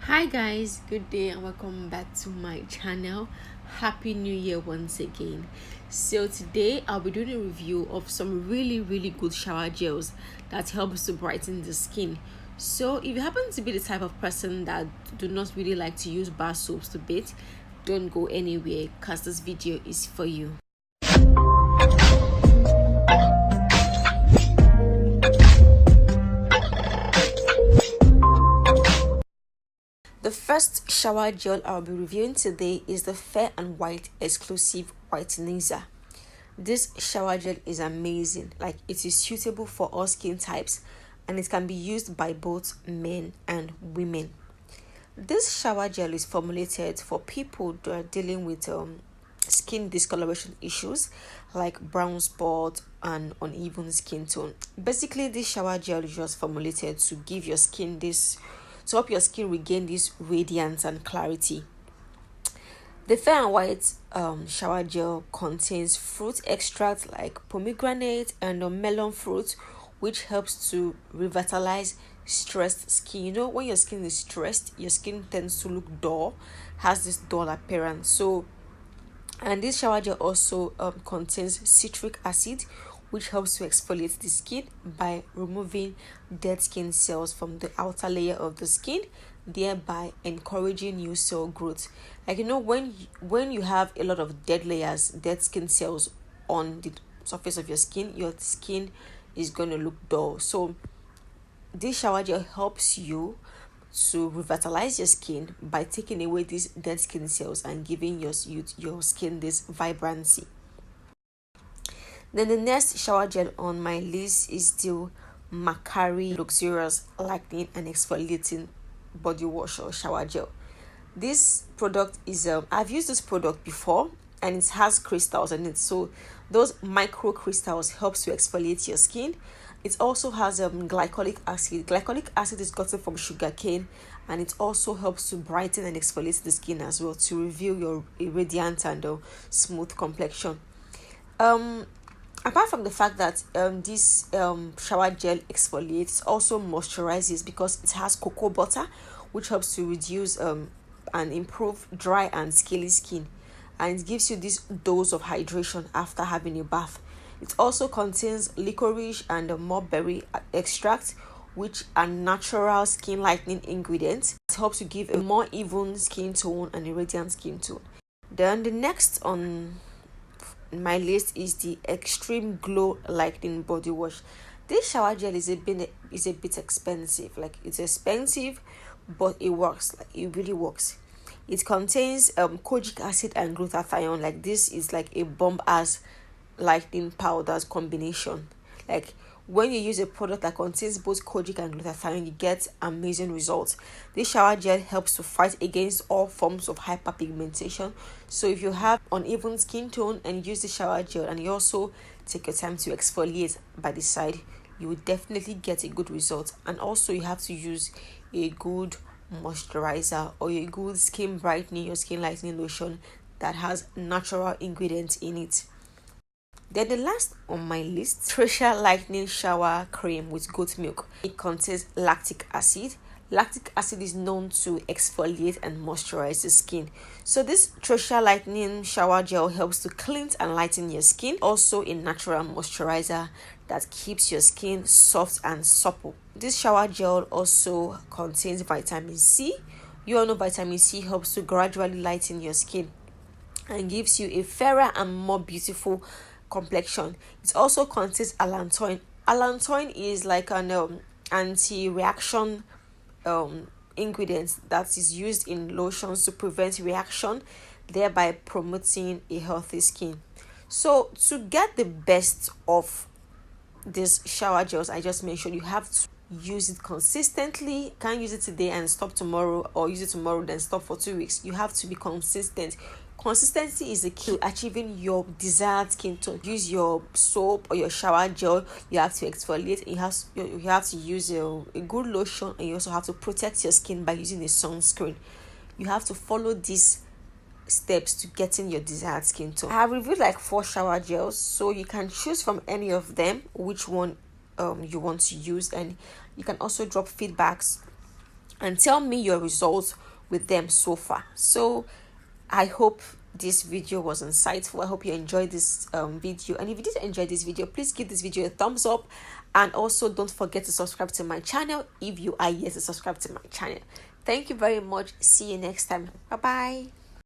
Hi guys, good day and welcome back to my channel. Happy New Year once again. So today I'll be doing a review of some really good shower gels that helps to brighten the skin. So if you happen to be the type of person that do not really like to use bar soaps to bathe, don't go anywhere because this video is for you. The first shower gel I'll be reviewing today is the Fair and White exclusive whitenizer. This shower gel is amazing. Like, it is suitable for all skin types and it can be used by both men and women. This shower gel is formulated for people that are dealing with skin discoloration issues like brown spot and uneven skin tone. Basically, this shower gel is just formulated to give your skin this, to help your skin regain this radiance and clarity. The Fair and White shower gel contains fruit extract like pomegranate and melon fruit, which helps to revitalize stressed skin. You know, when your skin is stressed, your skin tends to look dull, has this dull appearance. And this shower gel also contains citric acid, which helps to exfoliate the skin by removing dead skin cells from the outer layer of the skin, thereby encouraging new cell growth. Like, you know, when you have a lot of dead skin cells on the surface of your skin is going to look dull. So this shower gel helps you to revitalize your skin by taking away these dead skin cells and giving your skin this vibrancy. Then the next shower gel on my list is the Macari Luxurious Lightening and Exfoliating Body Wash or Shower Gel. This product is I've used this product before and it has crystals in it, so those micro crystals helps to exfoliate your skin. It also has glycolic acid. Glycolic acid is gotten from sugarcane, and it also helps to brighten and exfoliate the skin as well to reveal your radiant and smooth complexion. Apart from the fact that this shower gel exfoliates, also moisturizes because it has cocoa butter, which helps to reduce and improve dry and scaly skin, and it gives you this dose of hydration after having a bath. It also contains licorice and mulberry extract, which are natural skin lightening ingredients. It helps to give a more even skin tone and a radiant skin tone. Then the next on my list is the Extreme Glow Lightening Body Wash. This shower gel is a bit expensive. Like, it's expensive, but it works. Like, it really works. It contains kojic acid and glutathione. Like, this is like a bomb ass lightening powders combination. Like, when you use a product that contains both kojic and glutathione, you get amazing results. This shower gel helps to fight against all forms of hyperpigmentation. So if you have uneven skin tone and use the shower gel, and you also take your time to exfoliate by the side, you will definitely get a good result. And also, you have to use a good moisturizer or a good skin brightening or skin lightening lotion that has natural ingredients in it. Then the last on my list, Facial Lightening Shower Cream with goat milk. It contains lactic acid. Lactic acid is known to exfoliate and moisturize the skin. So this Facial Lightening Shower Gel helps to cleanse and lighten your skin. Also a natural moisturizer that keeps your skin soft and supple. This shower gel also contains vitamin C. You all know vitamin C helps to gradually lighten your skin and gives you a fairer and more beautiful complexion. It also contains allantoin. Allantoin is like an anti-reaction ingredient that is used in lotions to prevent reaction, thereby promoting a healthy skin. So to get the best of these shower gels I just mentioned, you have to use it consistently. You can't use it today and stop tomorrow, or use it tomorrow then stop for 2 weeks. You have to be consistent. Consistency is the key to achieving your desired skin tone. Use your soap or your shower gel. You have to exfoliate. You have to use a good lotion, and you also have to protect your skin by using a sunscreen. You have to follow these steps to getting your desired skin tone. I have reviewed like 4 shower gels, so you can choose from any of them which one you want to use, and you can also drop feedbacks and tell me your results with them so far. So I hope this video was insightful. I hope you enjoyed this video, and if you did enjoy this video, please give this video a thumbs up, and also don't forget to subscribe to my channel if you are yet to subscribe to my channel. Thank you very much. See you next time. Bye bye.